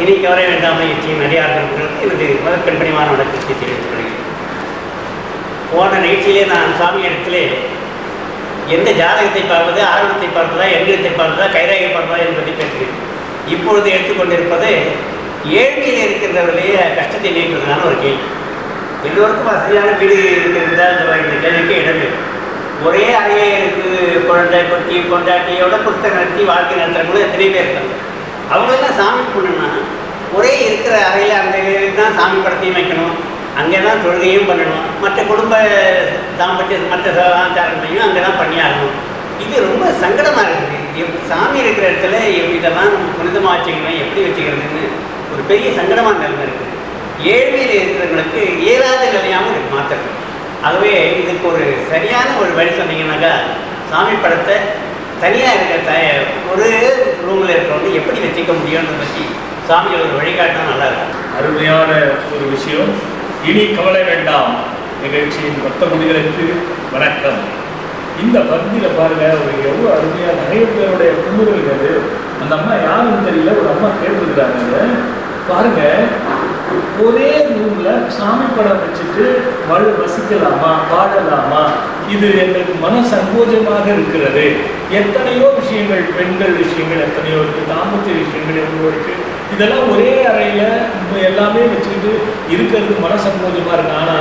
இனி கவர வேண்டாமல் இச்சையும் நடிகார்களுக்கு எனது முதற்கண் பணிவான வணக்கத்தை தெரிவித்துக் கொள்கிறேன். போன நிகழ்ச்சியிலே நான் சாமி இடத்திலே எந்த ஜாதகத்தை பார்ப்பது, ஆர்வத்தை பார்ப்பதா, எண்ணியத்தை பார்ப்பதா, கைரேகை பார்ப்பதா என்பதை பேசுகிறேன். இப்பொழுது எடுத்துக்கொண்டிருப்பது ஏழ்மையில் இருக்கின்றவர்களையே கஷ்டத்தை நீக்குவதற்கான ஒரு கேள்வி. எல்லோருக்கும் வசதியான வீடு இருக்கிறதா இந்த கேள்விக்கு இடமே. ஒரே அறையே இருக்கு, குழந்தை கொட்டி கொண்டாட்டியோட கொடுத்த நடத்தி வாழ்க்கை நடத்துறவங்களும் எத்தனை பேர் இருக்காங்க. அவங்களெல்லாம் சாமி பண்ணணும்னா ஒரே இருக்கிற அறையில் அந்த தான் சாமி படத்தையும் வைக்கணும், அங்கே தான் தொழுகையும் பண்ணணும், மற்ற குடும்ப தாம்பத்திய மற்ற ஆச்சாரங்களையும் அங்கே தான் பண்ணி ஆகணும். இது ரொம்ப சங்கடமாக இருக்குது. சாமி இருக்கிற இடத்துல இதெல்லாம் புனிதமாக வச்சுக்கணும், எப்படி வச்சுக்கிறதுன்னு ஒரு பெரிய சங்கடமான நிலைமை இருக்குது. ஏழ்மையில் இருக்கிறவங்களுக்கு இயலாத நிலையாகவும் இருக்குது மாற்றுறது. ஆகவே இதுக்கு ஒரு சரியான ஒரு வழி சொன்னீங்கன்னாக்கா, சாமி படத்தை தனியாக இருக்கிற ஒரு ரூமில் இருக்கிறவங்க எப்படி வச்சுக்க முடியும்ன்றதை பற்றி சாமிகள் ஒரு வழிகாட்டினா நல்லா இருக்கும். அருமையான ஒரு விஷயம். இனி கவலை வேண்டாம் நிகழ்ச்சியின் மொத்த முடிகளுக்கு வணக்கம். இந்த பகுதியில் பாருங்க, ஒரு எவ்வளோ அருமையாக நிறைய பேருடைய குமுறுகிறது. அந்த அம்மா யாருன்னு தெரியல, ஒரு அம்மா கேட்டுருக்குறாங்க பாருங்க. ஒரே ரூம்ல சாமி படம் வச்சுட்டு வசிக்கலாமா, பாடலாமா? இது எங்களுக்கு மன சங்கோஜமாக இருக்கிறது. எத்தனையோ விஷயங்கள், பெண்கள் விஷயங்கள் எத்தனையோ இருக்கு, தாம்பத்திய விஷயங்கள் எவ்வளோ இருக்கு. இதெல்லாம் ஒரே அறையில எல்லாமே வச்சுக்கிட்டு இருக்கிறது மன சங்கோஜமா இருக்கு. ஆனா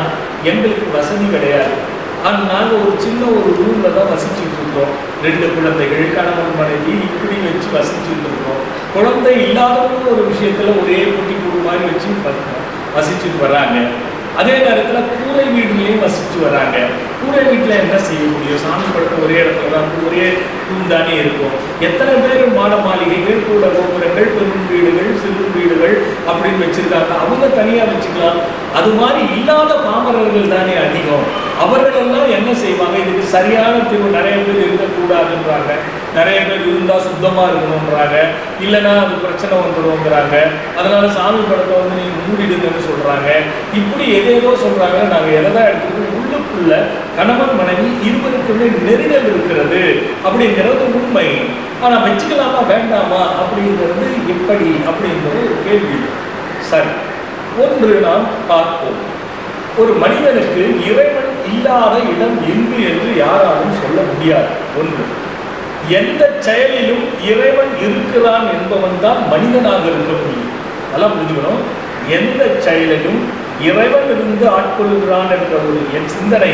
எங்களுக்கு வசதி கிடையாது. நாங்கள் ஒரு சின்ன ஒரு ரூம்ல தான் வசிச்சுட்டு இருக்கோம். 2 குழந்தைகள், கணவன் மனைவி இப்படி வச்சு வசிச்சுட்டு இருக்கோம். குழந்தை இல்லாதவங்க ஒரு விஷயத்துல ஒரே குட்டி கூடு மாதிரி வச்சு வசிச்சுட்டு வர்றாங்க. அதே நேரத்தில் கூரை வீடுலையும் வசிச்சு வராங்க. கூரை வீட்டில் என்ன செய்ய முடியும்? சாமி படத்தை ஒரே இடத்துல தான், ஒரே ரூம் தானே இருக்கும். எத்தனை பேர் மாட மாளிகைகள், கூட கோபுரங்கள், பெரும் வீடுகள், சிறு வீடுகள் அப்படின்னு வச்சிருக்காங்க. அவங்க தனியாக வச்சுக்கலாம். அது மாதிரி இல்லாத பாமரர்கள் தானே அதிகம். அவர்களெல்லாம் என்ன செய்வாங்க? இதுக்கு சரியான தீர்வு. நிறைய பேர் இருக்கக்கூடாதுன்றாங்க, நிறைய பேர் இருந்தால் சுத்தமாக இருக்கணுன்றாங்க, இல்லைன்னா அது பிரச்சனை வந்துடுவோங்கிறாங்க. அதனால சாமி படத்தை வந்து நீங்கள் மூடிடுங்கன்னு சொல்கிறாங்க. இப்படி எதேதோ சொல்கிறாங்க. நாங்கள் எதை தான் எடுத்துக்கிட்டு உள்ளுக்குள்ள கணவன் மனைவி இருவருக்குள்ளே நெருடல் இருக்கிறது அப்படிங்கிறது உண்மை. ஆனால் வச்சுக்கலாமா வேண்டாமா அப்படிங்கிறது எப்படி அப்படிங்கிறது ஒரு கேள்வி. சரி, ஒன்று நாம் பார்ப்போம். ஒரு மனிதனுக்கு இறைவன் இல்லாத இடம் எங்கு என்று யாராலும் சொல்ல முடியாது. ஒன்று, எந்த செயலிலும் இறைவன் இருக்கிறான் என்பவன் தான் மனிதனாக இருக்க முடியும். அதெல்லாம் புரிஞ்சுக்கணும். எந்த செயலிலும் இறைவன் இருந்து ஆட்கொள்கிறான் என்ற ஒரு என் சிந்தனை,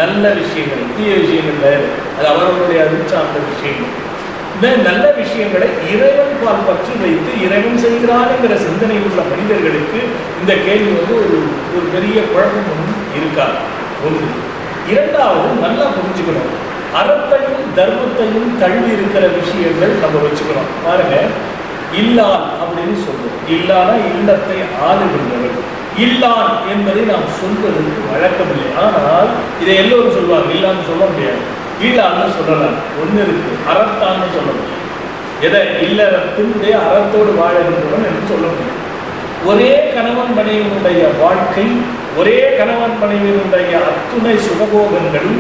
நல்ல விஷயங்கள், தீய விஷயங்கள் வேறு, அது அவர்களுடைய அறிச்சார்ந்த விஷயங்கள். இந்த நல்ல விஷயங்களை இறைவன் பால் பற்றி வைத்து இறைவன் செய்கிறான் என்கிற சிந்தனை உள்ள மனிதர்களுக்கு இந்த கேள்வி வந்து ஒரு பெரிய குழப்பம் ஒன்றும் இருக்காது. ஒன்று. இரண்டாவது, நல்லா புரிஞ்சுக்கணும். அறத்தையும் தர்மத்தையும் தள்ளி இருக்கிற விஷயங்கள் நம்ம வச்சுக்கிறோம். பாருங்க, இல்லான் அப்படின்னு சொல்றோம். இல்லான இல்லத்தை ஆளுகின்றவர். இல்லான் என்பதை நாம் சொல்வதற்கு வழக்கமில்லை. ஆனால் இதை எல்லோரும் சொல்லுவாங்க. இல்லான்னு சொல்ல முடியாது, இல்லான்னு சொல்லலாம். ஒன்று இருக்கு, அறத்தான்னு சொல்ல முடியும். எதை? இல்லறத்தினுடைய அறத்தோடு வாழுகின்றவன் என்று சொல்ல முடியும். ஒரே கணவன் மனைவியினுடைய வாழ்க்கை, ஒரே கணவன் மனைவியினுடைய அத்துணை சுகபோகங்களும்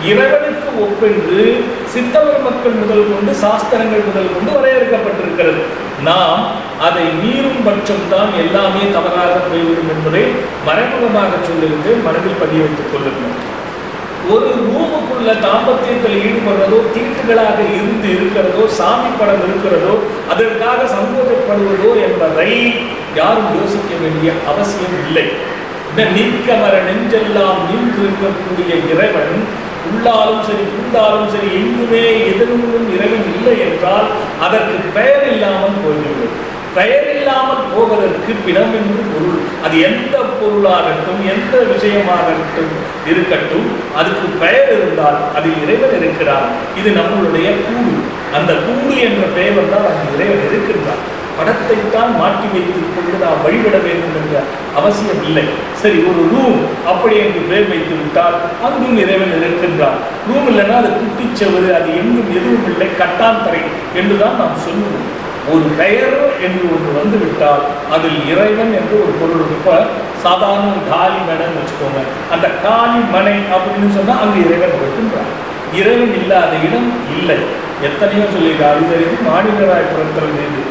இறைவனுக்கு ஒப்பென்று சித்தவர் மக்கள் முதல் கொண்டு, சாஸ்திரங்கள் முதல் கொண்டு வரையறுக்கப்பட்டிருக்கிறது. நாம் அதை மீறும் பட்சம்தான் எல்லாமே தவறாக போய்விடும் என்பதை மறைமுகமாக சொல்லிருந்து மனதில் பதிய வைத்துக் கொள்ளுங்கள். ஒரு ரூமுக்குள்ள தாம்பத்தியத்தில் ஈடுபடுறதோ, தீட்டுகளாக இருக்கிறதோ, சாமி படம் இருக்கிறதோ, அதற்காக சங்கோஜப்படுவதோ என்பதை யாரும் யோசிக்க வேண்டிய அவசியம் இல்லை. இந்த நீக்கமர நெஞ்செல்லாம் நின்று இருக்கக்கூடிய இறைவன் உள்ளாலும் சரி, உள்ளாலும் சரி, எங்குமே எதனும் இறைவன் இல்லை என்றால் அதற்கு பெயர் இல்லாமல் போய்விடும். பெயர் இல்லாமல் போவதற்கு பிணம் என்று பொருள். அது எந்த பொருளாகட்டும், எந்த விஷயமாகட்டும் இருக்கட்டும், அதுக்கு பெயர் இருந்தால் அதில் இறைவன் இருக்கிறார். இது நம்மளுடைய கூடு. அந்த கூடு என்ற பெயர் வந்தால் அங்கு இறைவன் இருக்கின்றார். படத்தைத்தான் மாற்றி வைத்துக் கொண்டு நாம் வழிபட வேண்டும் என்ற அவசியம் இல்லை. சரி, ஒரு ரூம் அப்படி என்று பெயர் வைத்து விட்டால் அங்கும் இறைவன் இருக்கின்றார். ரூம் இல்லைன்னா அது குட்டிச்செவரு, அது எங்கும் எதுவும் இல்லை, கட்டாந்தரை என்றுதான் நாம் சொல்லுவோம். ஒரு பெயர் என்று ஒன்று வந்துவிட்டால் அதில் இறைவன் என்று ஒரு பொருள். இப்போ சாதாரண காலி மனைன்னு வச்சுக்கோங்க. அந்த காலி மனை அப்படின்னு சொன்னால் அங்கு இறைவன் இருக்கின்றார். இறைவன் இல்லாத இடம் இல்லை. எத்தனையோ சொல்லியிருக்காரு. இது மாநிலராய் பிறத்தல் மீது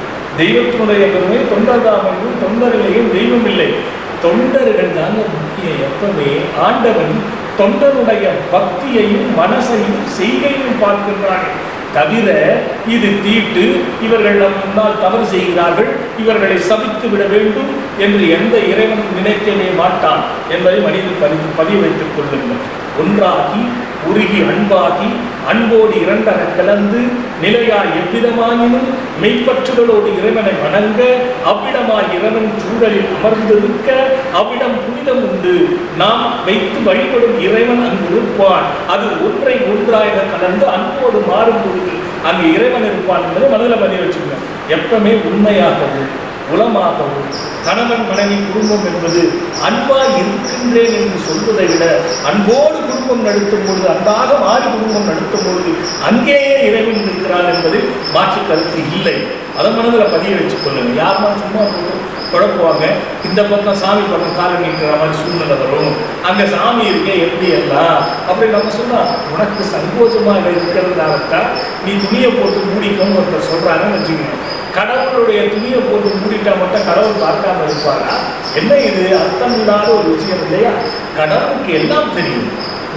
தெய்வத்தினுடைய பெருமை தொண்டர்தாமையும் தொண்டர்களையும் தெய்வம் இல்லை, தொண்டர்கள் தாங்க முக்கியம். எப்பவுமே ஆண்டவன் தொண்டருடைய பக்தியையும் மனசையும் செய்கையும் பார்க்கின்றார்கள். தவிர இது தீட்டு, இவர்கள் நம் முன்னால் தவறு செய்கிறார்கள், இவர்களை சபித்து விட வேண்டும் என்று எந்த இறைவனும் நினைக்கவே மாட்டான் என்பதை மனிதன் பதிவு வைத்துக் கொள்ளுங்கள். ஒன்றாகி உருகி அன்பாகி அன்போடு இரண்டர கலந்து நிலையாய் எவ்விதமாயினும் மெய்ப்பற்றுகளோடு இறைவனை வணங்க அவ்விடமாய் இறைவன் சூழலில் அமர்ந்திருக்க அவ்விடம் புனிதம் உண்டு. நாம் வைத்து வழிபடும் இறைவன் அங்கு இருப்பான். அது ஒன்றை ஒன்றாக கலந்து அன்போடு மாறும் பொழுது அங்கு இறைவன் இருப்பான் என்பதை மனதில் பதிய வச்சுக்கணும். எப்பவுமே உண்மையாகவும் உளமாகவும் கணவன் மனைவி குடும்பம் என்பது அன்பாய் இருக்கின்றேன் என்று சொல்வதை விட அன்போடு குடும்பம் நடத்தும் பொழுது, அன்பாக மாறி குடும்பம் நடத்தும் பொழுது அங்கேயே இறைவன் இருக்கிறான் என்பதில் மாற்று கருத்து இல்லை. அதை மனதில் பதிய வச்சுக் கொள்ளுங்க. யாருமா சும்மா குழப்புவாங்க, இந்த பக்கம் சாமி பக்கம் காலம் நீக்கிற மாதிரி சூழ்நிலை வரும், அங்கே சாமி இருக்க எப்படி எல்லாம் அப்படி நம்ம சொன்னா உனக்கு சங்கோஜமாக இருக்கிறதுனாலத்தான் நீ துணியை போட்டு மூடிக்கணும்னு ஒருத்தர் சொல்றாங்கன்னு வச்சுக்கணும். கடவுளுடைய துணியை போட்டு மூடிட்டா மட்டும் கடவுள் பார்க்காம இருப்பாரா? என்ன இது அர்த்தம் இல்லாத ஒரு விஷயம் இல்லையா? கடவுளுக்கு எல்லாம் தெரியும்,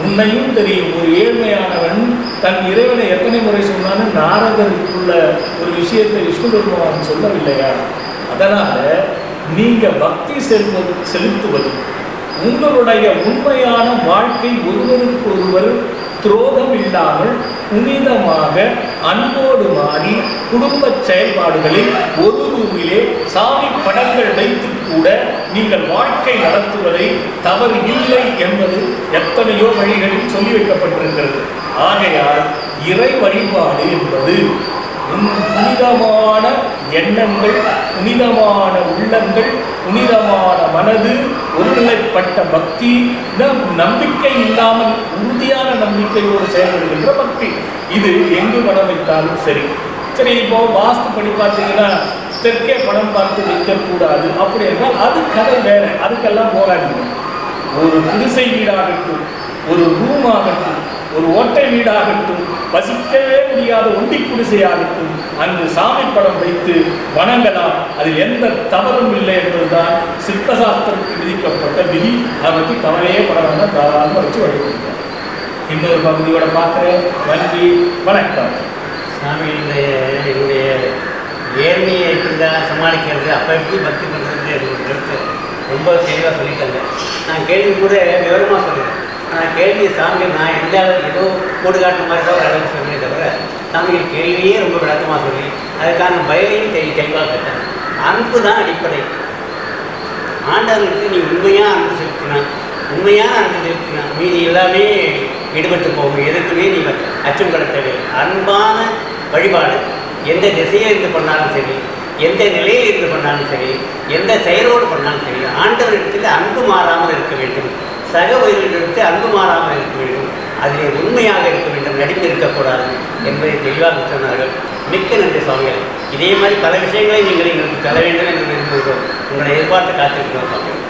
உன்னையும் தெரியும். ஒரு ஏழ்மையானவன் தன் இறைவனை எத்தனை முறை சொன்னாலும் நாரதருக்குள்ள ஒரு விஷயத்தை விஷ்ணு பெருமான் சொல்லவில்லையா? அதனால நீங்க பக்தி செலுத்துவது உங்களுடைய உண்மையான வாழ்க்கை ஒருவருக்கு ஒருவர் துரோகம் இல்லாமல் புனிதமாக அன்போடு மாறி குடும்ப செயல்பாடுகளில் ஒரு ரூமிலே சாமி படங்கள் வைத்து கூட நீங்கள் வாழ்க்கை நடத்துவதை தவறு இல்லை என்பது எத்தனையோ வழிகளில் சொல்லி வைக்கப்பட்டிருக்கிறது. ஆகையால் இறை வழிபாடு என்பது புனிதமான எண்ணங்கள், புனிதமான உள்ளங்கள், புனிதமான மனது, ஒருநிலைப்பட்ட பக்தி, நம்பிக்கை இல்லாமல் உறுதியான நம்பிக்கையோடு செயல்படுகின்ற பக்தி. இது எங்கு படம் வைத்தாலும் சரி. சரி, இப்போ வாஸ்து படி பார்த்தீங்கன்னா தெற்கே படம் பார்த்து வைக்கக்கூடாது அப்படி என்றால் அது கதை வேற, அதுக்கெல்லாம் போராடுங்க. ஒரு குடிசை வீடாகட்டும், ஒரு ரூம் ஆகட்டும், ஒரு ஓட்டை வீடாகட்டும், வசிக்கவே முடியாத ஒண்டி குடிசையாகட்டும், அங்கு சாமி படம் வைத்து வணங்கலாம். அதில் எந்த தவறும் இல்லை என்பதுதான் சித்த சாஸ்திரத்தில் விதிக்கப்பட்ட விதி. அதை பற்றி கவலையே பட வேண்டாம், தாராளமாக வச்சு வழிபடுங்க. இன்னொரு பகுதியோட பார்க்குறேன். நன்றி, வணக்கம். சாமியினுடைய என்னுடைய ஏழ்மையை எப்படிதான் சமாளிக்கிறது, அப்போ எப்படி பக்தி பண்ணுறது கருத்து ரொம்ப தெளிவாக சொல்லிட்டாங்க. நான் கேள்வி கூட விவரமாக சொல்லுவேன். ஆனால் கேள்வி சாமிகள் நான் எந்த ஏதோ கோடு காட்டுற மாதிரி தான் ஒரு அளவுக்கு சொல்லியே தவிர சாமிகள் கேள்வியே ரொம்ப விளக்கமாக சொல்லி அதுக்கான பயனையும் தெளிவாக கேட்டேன். அன்பு தான் அடிப்படை. ஆண்டவர்களுக்கு நீ உண்மையாக அன்பு செலுத்தினா, உண்மையான அன்பு செலுத்தினா மீதி எல்லாமே ஈடுபட்டு போகும். எதுக்குமே நீங்கள் அச்சம் கடத்த தேவை. அன்பான வழிபாடு எந்த திசையில் இருந்து பண்ணாலும் சரி, எந்த நிலையில் இருந்து பண்ணாலும் சரி, எந்த செயலோடு பண்ணாலும் சரி, ஆண்டவரிடத்தில் அன்பு மாறாமல் இருக்க வேண்டும். சக உயிரிடத்தில் அன்பு மாறாமல் இருக்க வேண்டும். அதிலே உண்மையாக இருக்க வேண்டும், நடிப்பு இருக்கக்கூடாது என்பதை தெளிவாக சொன்னார்கள். மிக்க நன்றி சுவாமிகள். இதே மாதிரி பல விஷயங்களை நீங்கள் எங்களுக்கு தர வேண்டும் என்று விரும்புகிறோம். உங்களை எதிர்பார்த்து காத்திருக்கிறோம் சுவாமிகள்.